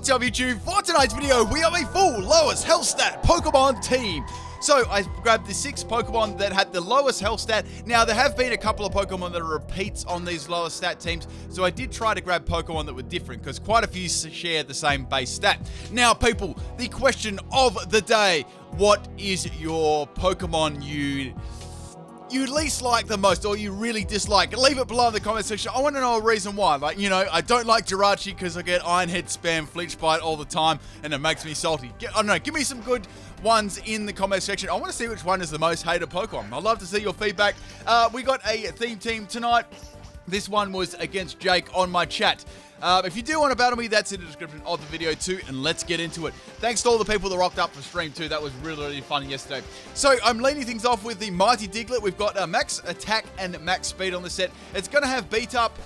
What's up, YouTube? For tonight's video, we have a full lowest health stat Pokemon team. So I grabbed the 6 Pokemon that had the lowest health stat. Now, there have been a couple of Pokemon that are repeats on these lowest stat teams, so I did try to grab Pokemon that were different, because quite a few share the same base stat. Now, people, the question of the day: what is your Pokemon you least like the most, or you really dislike? Leave it below in the comment section. I want to know a reason why. Like, you know, I don't like Jirachi because I get Iron Head spam Flinch Bite all the time, and it makes me salty. I don't know, give me some good ones in the comment section. I want to see which one is the most hated Pokemon. I'd love to see your feedback. We got a theme team tonight. This one was against Jake on my chat. If you do want to battle me, that's in the description of the video too, and let's get into it. Thanks to all the people that rocked up for stream too. That was really, really fun yesterday. So I'm leading things off with the Mighty Diglett. We've got max attack and max speed on the set. It's going to have beat up.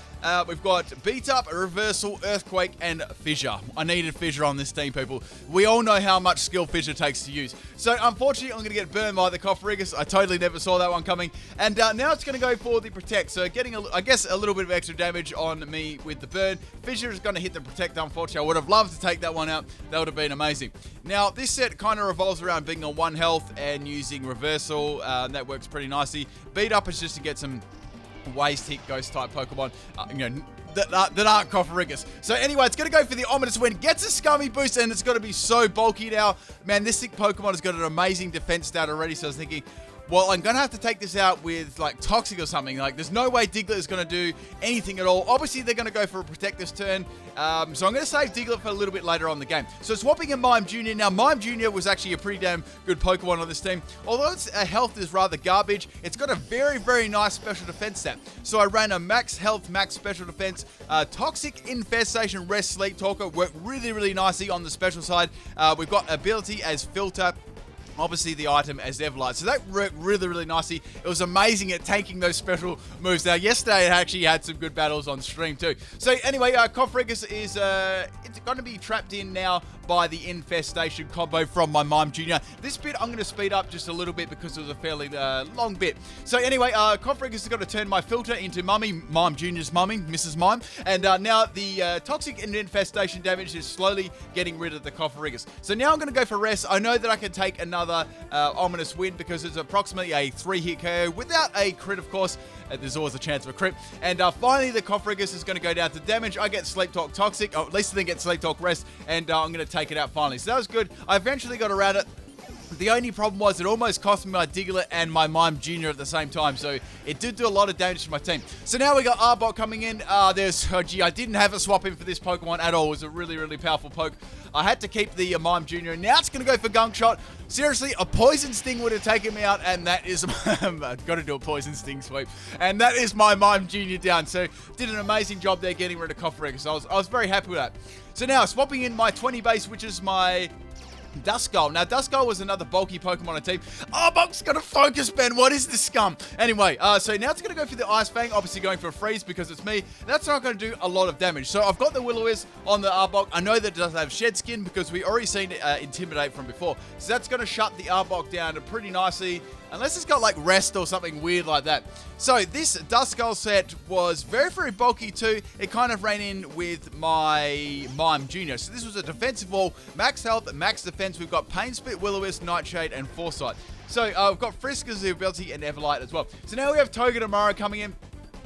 We've got beat up, reversal, earthquake, and fissure. I needed fissure on this team, people. We all know how much skill fissure takes to use. So unfortunately, I'm going to get burned by the Coffericus. I totally never saw that one coming. And now it's going to go for the protect. So getting, I guess, a little bit of extra damage on me with the burn. Fissure is going to hit the protect, unfortunately. I would have loved to take that one out. That would have been amazing. Now, this set kind of revolves around being on 1 health and using reversal. That works pretty nicely. Beat up is just to get some waste hit ghost type Pokemon, that aren't Coffericus. So anyway, it's going to go for the Ominous Wind. Gets a Scummy boost, and it's going to be so bulky now. Man, this sick Pokemon has got an amazing defense stat already, so I was thinking, well, I'm going to have to take this out with, like, Toxic or something. Like, there's no way Diglett is going to do anything at all. Obviously, they're going to go for a Protect this turn. So I'm going to save Diglett for a little bit later on in the game. So swapping in Mime Jr. Now, Mime Jr. was actually a pretty damn good Pokemon on this team. Although its health is rather garbage, it's got a very, very nice special defense stat. So I ran a max health, max special defense. Toxic, Infestation, Rest, Sleep Talker worked really, really nicely on the special side. We've got ability as Filter. Obviously, the item as Everlight. So that worked really, really nicely. It was amazing at taking those special moves. Now, yesterday, it actually had some good battles on stream, too. So, anyway, Coffericus is it's going to be trapped in now by the Infestation combo from my Mime Jr. This bit, I'm going to speed up just a little bit because it was a fairly long bit. So, anyway, Coffericus is going to turn my filter into Mime Jr.'s mummy, Mrs. Mime. And now the Toxic and Infestation damage is slowly getting rid of the Coffericus. So, now I'm going to go for Rest. I know that I can take another Ominous Wind because it's approximately a 3-hit KO without a crit, of course. There's always a chance of a crit. And finally, the Coffericus is going to go down to damage. I get Sleep Talk Toxic, or at least I think get Sleep Talk Rest, and I'm going to take it out finally. So that was good. I eventually got around it. The only problem was it almost cost me my Diglett and my Mime Jr. at the same time, so it did do a lot of damage to my team. So now we got Arbok coming in. Gee, I didn't have a swap in for this Pokemon at all. It was a really, really powerful poke. I had to keep the Mime Jr. Now it's going to go for Gunk Shot. Seriously, a Poison Sting would have taken me out, and that is... I've got to do a Poison Sting sweep. And that is my Mime Jr. down. So did an amazing job there getting rid of Coffericus. I was very happy with that. So now, swapping in my 20 base, which is my Duskull. Now, Duskull was another bulky Pokemon on the team. Arbok's going to focus, Ben. What is this scum? Anyway, so now it's going to go for the Ice Fang. Obviously going for a freeze because it's me. That's not going to do a lot of damage. So I've got the Will-O-Wisp on the Arbok. I know that it does have Shed Skin because we already seen it Intimidate from before. So that's going to shut the Arbok down pretty nicely. Unless it's got like Rest or something weird like that. So this Duskull set was very, very bulky too. It kind of ran in with my Mime Jr. So this was a defensive wall, max health, max defense. We've got Pain Spit, Will-O-Wisp, Nightshade, and Foresight. So we've got Frisk as the ability and Everlight as well. So now we have Togedemaru coming in.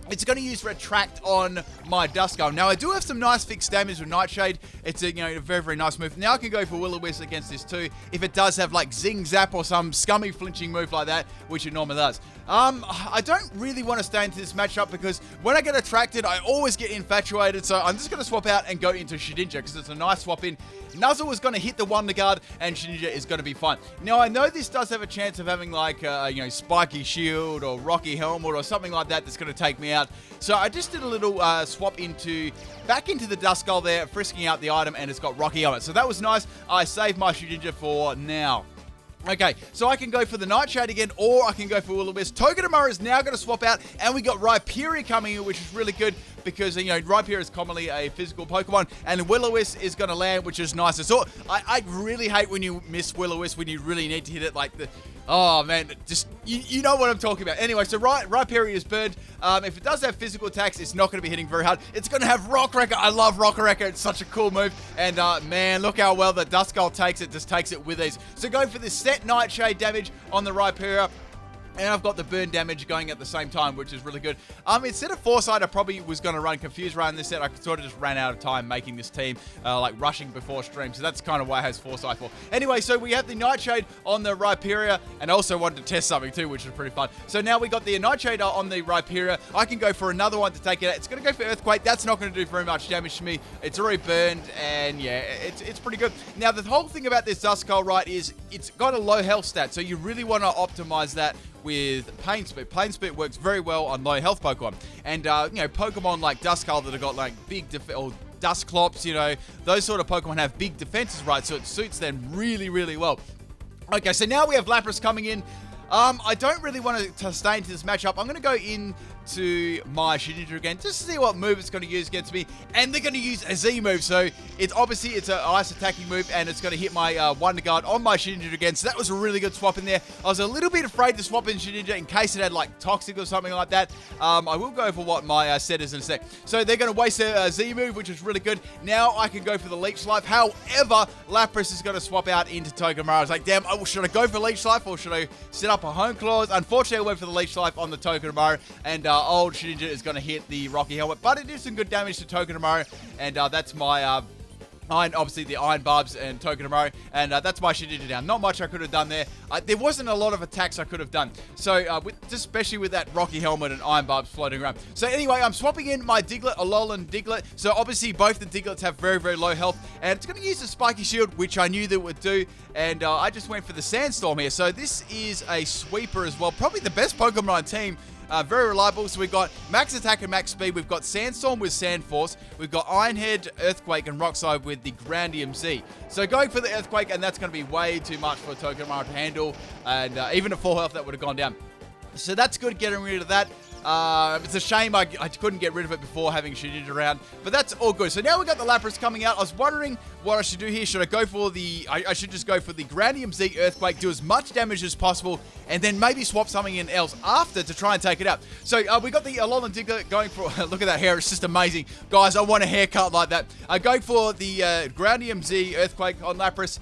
It's going to use Retract on my Duskull. Now, I do have some nice fixed damage with Nightshade. It's a, a very, very nice move. Now I can go for Will-O-Wisp against this too, if it does have like Zing Zap or some scummy flinching move like that, which it normally does. I don't really want to stay into this matchup because when I get attracted, I always get infatuated. So I'm just going to swap out and go into Shedinja because it's a nice swap in. Nuzzle is going to hit the Wonder Guard and Shedinja is going to be fine. Now, I know this does have a chance of having like, Spiky Shield or Rocky Helmet or something like that that's going to take me out. So I just did a little swap back into the Duskull there, frisking out the item, and it's got Rocky Helmet. So that was nice. I saved my Shedinja for now. Okay, so I can go for the Nightshade again, or I can go for Will-O-Wisp. Togedemaru is now going to swap out, and we got Rhyperior coming in, which is really good. because, you know, Rhyperior is commonly a physical Pokemon, and Will-O-Wisp is going to land, which is nice. So I really hate when you miss Will-O-Wisp when you really need to hit it like the... Oh, man, just, you know what I'm talking about. Anyway, so Rhyperior is burned. If it does have physical attacks, it's not going to be hitting very hard. It's going to have Rock Wrecker. I love Rock Wrecker. It's such a cool move. And, man, look how well the Duskull takes it. Just takes it with ease. So going for this set Nightshade damage on the Rhyperior. And I've got the burn damage going at the same time, which is really good. Instead of Foresight, I probably was going to run Confuse Ray in this set. I sort of just ran out of time making this team, like rushing before stream. So that's kind of why it has Foresight for. Anyway, so we have the Nightshade on the Rhyperior, and I also wanted to test something too, which is pretty fun. So now we got the Nightshade on the Rhyperior. I can go for another one to take it out. It's going to go for Earthquake. That's not going to do very much damage to me. It's already burned, and yeah, it's pretty good. Now, the whole thing about this Duskull, right, is it's got a low health stat, so you really want to optimize that with Pain Spit. Pain Spit works very well on low health Pokemon. And, you know, Pokemon like Duskull that have got like big or Dusclops, you know, those sort of Pokemon have big defenses, right? So it suits them really, really well. Okay, so now we have Lapras coming in. I don't really want to stay into this matchup. I'm going to go into my Shedinja again just to see what move it's going to use against me. And they're going to use a Z move. So it's obviously it's an ice attacking move, and it's going to hit my Wonder Guard on my Shedinja again. So that was a really good swap in there. I was a little bit afraid to swap in Shedinja in case it had like Toxic or something like that. I will go for what my set is in a sec. So they're going to waste a Z move, which is really good. Now I can go for the Leech Life. However, Lapras is going to swap out into Togedemaru. I was like, damn, should I go for Leech Life or should I set up a Home Claws? Unfortunately, I went for the Leech Life on the Togedemaru, and old Shedinja is going to hit the Rocky Helmet, but it did some good damage to Togedemaru, and that's my obviously the Iron Barbs and Togedemaru, and that's my Shedinja down. Not much I could have done there. There wasn't a lot of attacks I could have done, so especially with that Rocky Helmet and Iron Barbs floating around. So anyway, I'm swapping in my Diglett, Alolan Diglett. So obviously both the Diglets have very, very low health, and it's going to use the Spiky Shield, which I knew that it would do, and I just went for the Sandstorm here. So this is a sweeper as well, probably the best Pokemon on team. Very reliable. So we've got max attack and max speed. We've got Sandstorm with Sand Force. We've got Iron Head, Earthquake, and Rock Slide with the Grandium Z. So going for the Earthquake, and that's going to be way too much for Togedemaru to handle. And even at full health, that would have gone down. So that's good, getting rid of that. It's a shame I couldn't get rid of it before having Shedinja around, but that's all good. So now we got the Lapras coming out. I was wondering what I should do here. Should I go for the... I should just go for the Grandium Z Earthquake, do as much damage as possible, and then maybe swap something in else after to try and take it out. So we got the Alolan Diglett going for... Look at that hair. It's just amazing. Guys, I want a haircut like that. Going for the Grandium Z Earthquake on Lapras.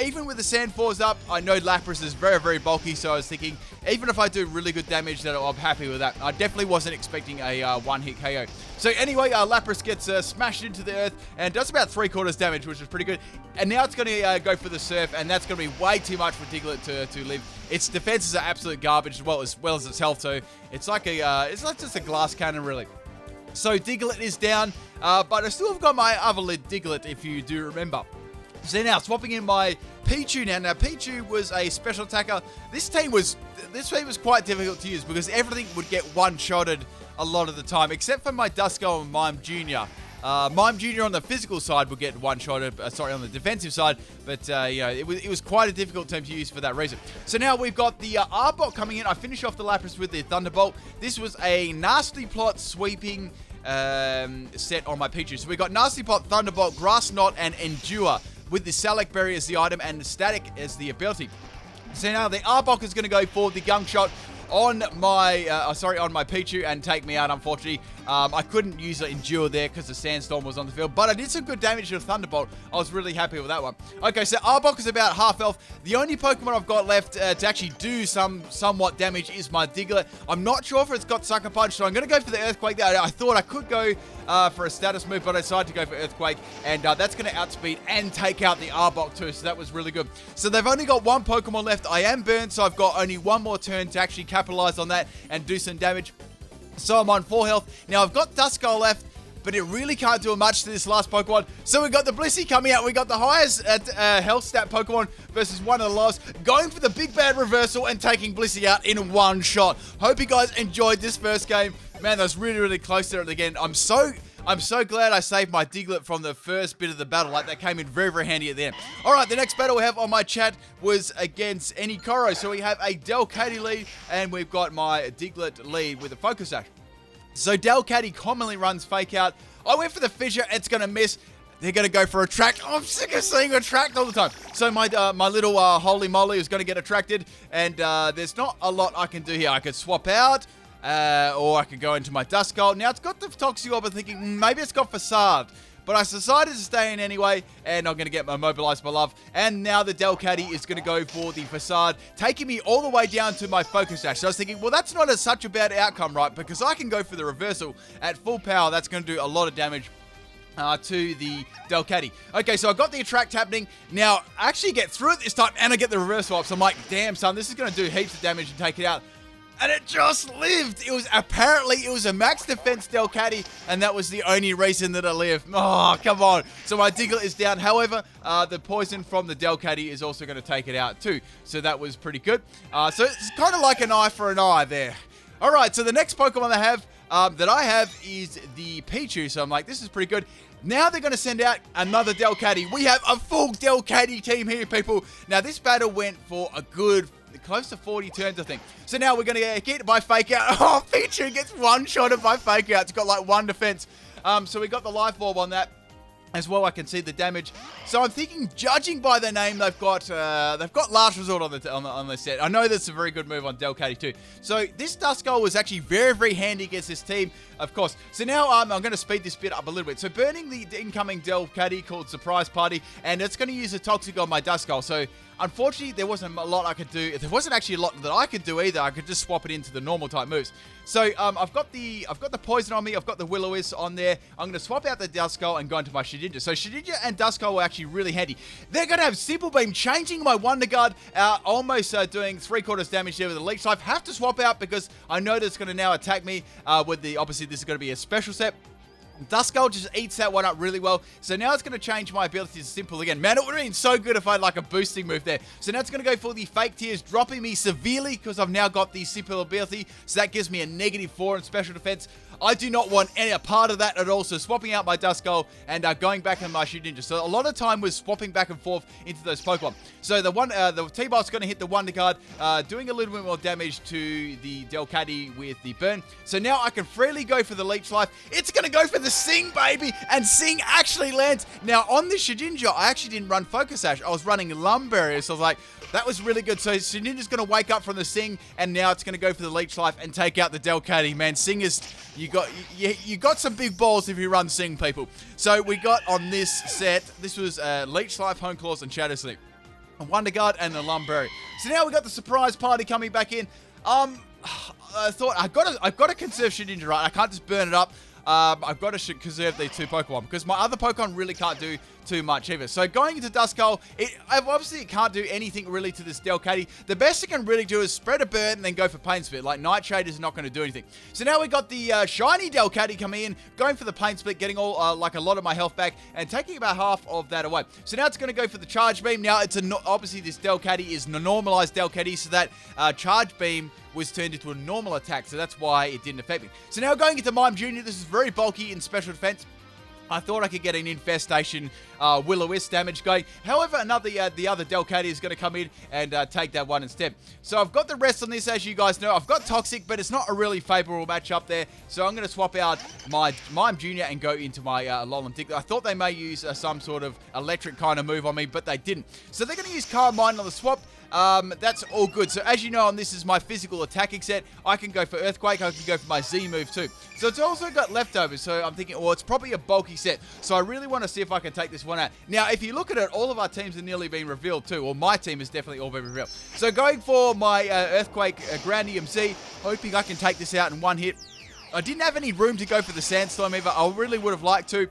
Even with the Sand Force up, I know Lapras is very, very bulky, so I was thinking, even if I do really good damage, that I'm happy with that. I definitely wasn't expecting a one-hit KO. So anyway, Lapras gets smashed into the earth and does about 3/4 damage, which is pretty good. And now it's going to go for the Surf, and that's going to be way too much for Diglett to live. Its defenses are absolute garbage, as well as its health, so it's like it's not just a glass cannon, really. So Diglett is down, but I still have got my other lid Diglett, if you do remember. So now, swapping in my Pichu now. Now, Pichu was a special attacker. This team was quite difficult to use because everything would get one-shotted a lot of the time, except for my Duskull and Mime Jr. Mime Jr. on the physical side would get one-shotted, on the defensive side, but you know, it was quite a difficult team to use for that reason. So now we've got the Arbok coming in. I finish off the Lapras with the Thunderbolt. This was a Nasty Plot sweeping set on my Pichu. So we got Nasty Plot, Thunderbolt, Grass Knot, and Endure, with the Salak Berry as the item and the Static as the ability. So now the Arbok is going to go for the Gunk Shot on my on my Pichu and take me out, unfortunately. I couldn't use the Endure there because the Sandstorm was on the field, but I did some good damage to the Thunderbolt. I was really happy with that one. Okay, so Arbok is about half health. The only Pokemon I've got left to actually do somewhat damage is my Diglett. I'm not sure if it's got Sucker Punch, so I'm going to go for the Earthquake there. I thought I could go for a status move, but I decided to go for Earthquake, and that's going to outspeed and take out the Arbok too, so that was really good. So they've only got one Pokemon left. I am burned, so I've got only one more turn to actually capitalize on that and do some damage. So I'm on 4 health. Now I've got Duskull left, but it really can't do much to this last Pokemon. So we got the Blisseys coming out. We got the highest health stat Pokemon versus one of the lowest, going for the big bad reversal and taking Blisseys out in one shot. Hope you guys enjoyed this first game. Man, that was really, really close there at the end. I'm so glad I saved my Diglett from the first bit of the battle. Like, that came in very, very handy at the end. All right, the next battle we have on my chat was against Enikoro. So we have a Delcatty lead, and we've got my Diglett lead with a Focus Action. So Delcatty commonly runs Fake Out. I went for the Fissure. It's going to miss. They're going to go for Attract. I'm sick of seeing Attract all the time. So my little Holy Moly is going to get attracted. And there's not a lot I can do here. I could swap out. Or I could go into my Duskull. Now, it's got the Toxic Orb. I'm thinking maybe it's got Facade. But I decided to stay in anyway, and I'm going to get my Mobilize My Love. And now the Delcatty is going to go for the Facade, taking me all the way down to my Focus Dash. So I was thinking, well, that's not such a bad outcome, right? Because I can go for the Reversal at full power. That's going to do a lot of damage to the Delcatty. Okay, so I got the Attract happening. Now, I actually get through it this time, and I get the Reversal up. So I'm like, damn, son, this is going to do heaps of damage and take it out. And it just lived. It was a max defense Delcatty, and that was the only reason that it lived. Oh, come on. So my Diglett is down. However, the poison from the Delcatty is also going to take it out too. So that was pretty good. So it's kind of like an eye for an eye there. All right, so the next Pokemon that I have is the Pichu. So I'm like, this is pretty good. Now they're going to send out another Delcatty. We have a full Delcatty team here, people. Now, this battle went for a good close to 40 turns, I think. So now we're going to get hit by Fake Out. Oh, Pichu gets one-shotted by Fake Out. It's got like one defense. So we got the Life Orb on that as well. I can see the damage. So I'm thinking, judging by the name, they've got Last Resort on the set. I know that's a very good move on Delcatty too. So this Duskull was actually very, very handy against this team, of course. So now I'm going to speed this bit up a little bit. So burning the incoming Delcatty called Surprise Party, and it's going to use a Toxic on my Duskull. So unfortunately, there wasn't a lot I could do. There wasn't actually a lot that I could do either. I could just swap it into the normal type moves. So I've got the poison on me. I've got the Will-O-Wisp on there. I'm going to swap out the Duskull and go into my Shedinja. So Shedinja and Duskull were actually really handy. They're going to have Simple Beam, changing my Wonder Guard, almost doing 3/4 damage there with the Leech Life. Have to swap out because I know that it's going to now attack me with the, obviously this is going to be a special set. Duskull just eats that one up really well. So now it's going to change my ability to Simple again. Man, it would have been so good if I had like a boosting move there. So now it's going to go for the Fake Tears, dropping me severely because I've now got the Simple ability. So that gives me a -4 in special defense. I do not want any part of that at all. So swapping out my Duskull and going back in my Shedinja. So a lot of time was swapping back and forth into those Pokemon. So the T-Bolt's going to hit the Wonder Guard, doing a little bit more damage to the Delcatty with the burn. So now I can freely go for the Leech Life. It's going to go for the Sing, baby, and Sing actually lands. Now on the Shedinja, I actually didn't run Focus Sash. I was running Rhyperior, so I was like, that was really good. So Shedinja's going to wake up from the Sing, and now it's going to go for the Leech Life and take out the Delcatty. Man, Sing is, you got some big balls if you run Sing, people. So we got on this set, this was Leech Life, Hone Claws, and Shadow Sleep, a Wonder Guard, and a Rhyperior. So now we got the Surprise Party coming back in. I thought I've got to conserve Shedinja, right? I can't just burn it up. I've got to conserve these two Pokemon because my other Pokemon really can't do too much either. So going into Duskull, obviously it can't do anything really to this Delcatty. The best it can really do is spread a burn and then go for Pain Split. Like Nightshade is not going to do anything. So now we got the shiny Delcatty coming in, going for the Pain Split, getting all like a lot of my health back and taking about half of that away. So now it's going to go for the Charge Beam. Now it's obviously this Delcatty is a normalized Delcatty, so that Charge Beam was turned into a normal attack, so that's why it didn't affect me. So now going into Mime Jr, this is very bulky in special defense. I thought I could get an Infestation Will-O-Wisp damage going. However, the other Delcatty is going to come in and take that one instead. So I've got the rest on this, as you guys know. I've got Toxic, but it's not a really favorable matchup there. So I'm going to swap out my Mime Jr and go into my Alolan Diglett. I thought they may use some sort of electric kind of move on me, but they didn't. So they're going to use Calm Mind on the swap. That's all good. So as you know, this is my physical attacking set. I can go for Earthquake. I can go for my Z move too. So it's also got leftovers. So I'm thinking, well, it's probably a bulky set. So I really want to see if I can take this one out. Now, if you look at it, all of our teams have nearly been revealed too. Or my team has definitely all been revealed. So going for my Earthquake Grandium Z, hoping I can take this out in one hit. I didn't have any room to go for the Sandstorm either. I really would have liked to.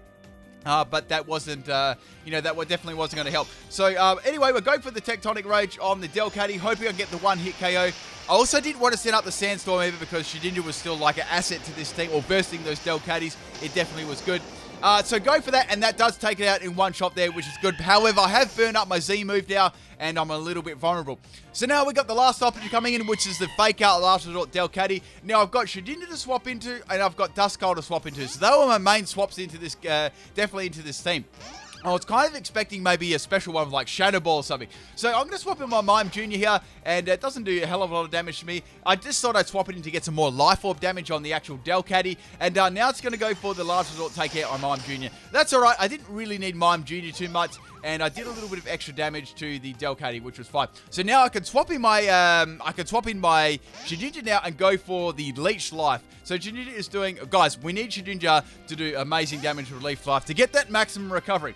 But that wasn't, that definitely wasn't going to help. So, anyway, we're going for the Tectonic Rage on the Delcatty, hoping I get the one-hit KO. I also didn't want to set up the Sandstorm either because Shedinja was still like an asset to this team, or bursting those Delcatties. It definitely was good. So go for that, and that does take it out in one shot there, which is good. However, I have burned up my Z move now, and I'm a little bit vulnerable. So now we've got the last option coming in, which is the Fake Out Last Resort Delcatty. Now I've got Shedinja to swap into, and I've got Duskull to swap into. So they were my main swaps into this, definitely into this team. I was kind of expecting maybe a special one of like Shadow Ball or something. So I'm going to swap in my Mime Jr. here, and it doesn't do a hell of a lot of damage to me. I just thought I'd swap it in to get some more Life Orb damage on the actual Delcatty, and now it's going to go for the Last Resort, take out my Mime Jr. That's alright, I didn't really need Mime Jr. too much, and I did a little bit of extra damage to the Delcatty, which was fine. So now I can swap in my Shedinja now and go for the Leech Life. So Shedinja is doing, guys, we need Shedinja to do amazing damage with Leaf Life to get that maximum recovery.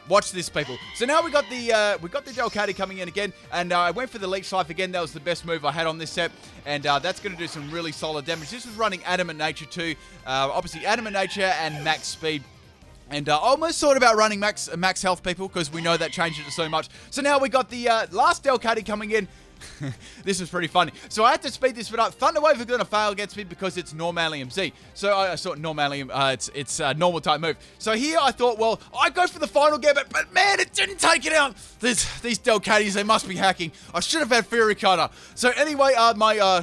Watch this, people. So now we got the Delcatty coming in again, and I went for the Leech Life again. That was the best move I had on this set, and that's going to do some really solid damage. This was running Adamant Nature too, obviously Adamant Nature and Max Speed. And I almost thought about running max health, people, because we know that changes it so much. So now we got the last Delcatty coming in. This is pretty funny. So I had to speed this bit up. Thunder Wave are going to fail against me because it's Normalium Z. So I thought Normalium, it's a normal type move. So here I thought, well, I go for the final gambit, but man, it didn't take it out. These Delcatties, they must be hacking. I should have had Fury Cutter. So anyway,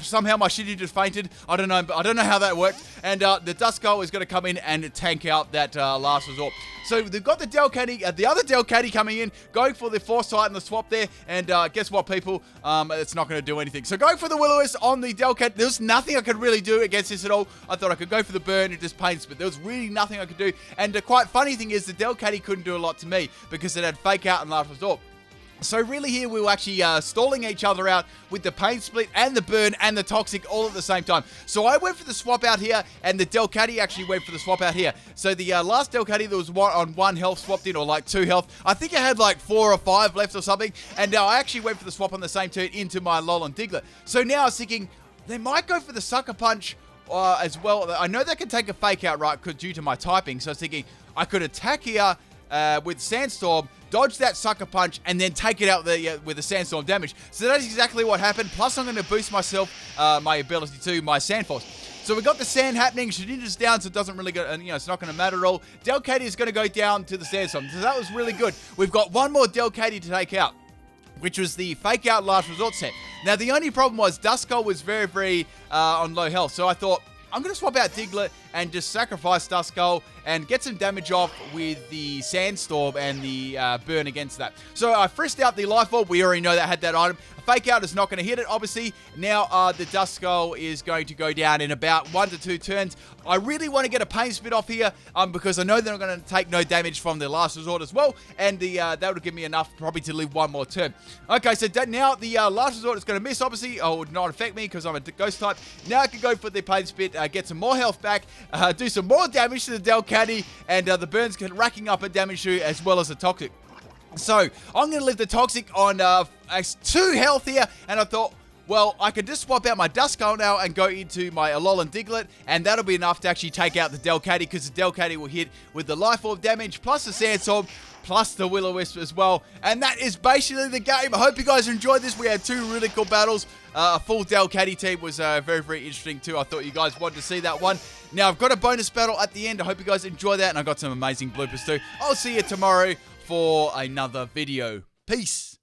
somehow my Shitty just fainted. I don't know how that worked. And the Duskull is going to come in and tank out that Last Resort. So they've got the Delcatty, the other Delcatty coming in, going for the Foresight and the swap there. And guess what, people? It's not going to do anything. So going for the Will-O-Wisp on the Delcatty. There was nothing I could really do against this at all. I thought I could go for the burn and just paint, but there was really nothing I could do. And the quite funny thing is the Delcatty couldn't do a lot to me because it had Fake Out and Last Resort. So really here we were actually stalling each other out with the Pain Split and the Burn and the Toxic all at the same time. So I went for the swap out here, and the Delcatty actually went for the swap out here. So the last Delcatty that was on 1 health swapped in, or like 2 health. I think I had like 4 or 5 left or something. And I actually went for the swap on the same turn into my Alolan Diglett. So now I was thinking, they might go for the Sucker Punch as well. I know they can take a Fake Out, right, due to my typing. So I was thinking, I could attack here with Sandstorm, dodge that Sucker Punch, and then take it out with the Sandstorm damage. So that's exactly what happened. Plus, I'm going to boost myself, my ability to my Sand Force. So we got the Sand happening. Shedinja's down, so it doesn't really go, it's not going to matter at all. Delcatty is going to go down to the Sandstorm. So that was really good. We've got one more Delcatty to take out, which was the Fake Out Last Resort set. Now, the only problem was Duskull was very, very on low health. So I thought, I'm going to swap out Diglett and just sacrifice Duskull and get some damage off with the Sandstorm and the Burn against that. So I frisked out the Life Orb. We already know that had that item. A Fake Out is not going to hit it, obviously. Now the Duskull is going to go down in about 1 to 2 turns. I really want to get a Pain Spit off here because I know they're going to take no damage from the Last Resort as well. And that would give me enough probably to live 1 more turn. Okay, so now the Last Resort is going to miss, obviously. It would not affect me because I'm a Ghost type. Now I can go for the Pain Spit, get some more health back, do some more damage to the Delcatty, and the Burns can racking up a damage to as well as the Toxic. So I'm going to leave the Toxic on 2 health here, and I thought, well, I could just swap out my Duskull now and go into my Alolan Diglett, and that'll be enough to actually take out the Delcatty, because the Delcatty will hit with the Life Orb damage, plus the Sandstorm, plus the Will-O-Wisp as well. And that is basically the game. I hope you guys enjoyed this. We had 2 really cool battles. A full Delcatty team was very, very interesting too. I thought you guys wanted to see that one. Now, I've got a bonus battle at the end. I hope you guys enjoy that, and I got some amazing bloopers too. I'll see you tomorrow for another video. Peace.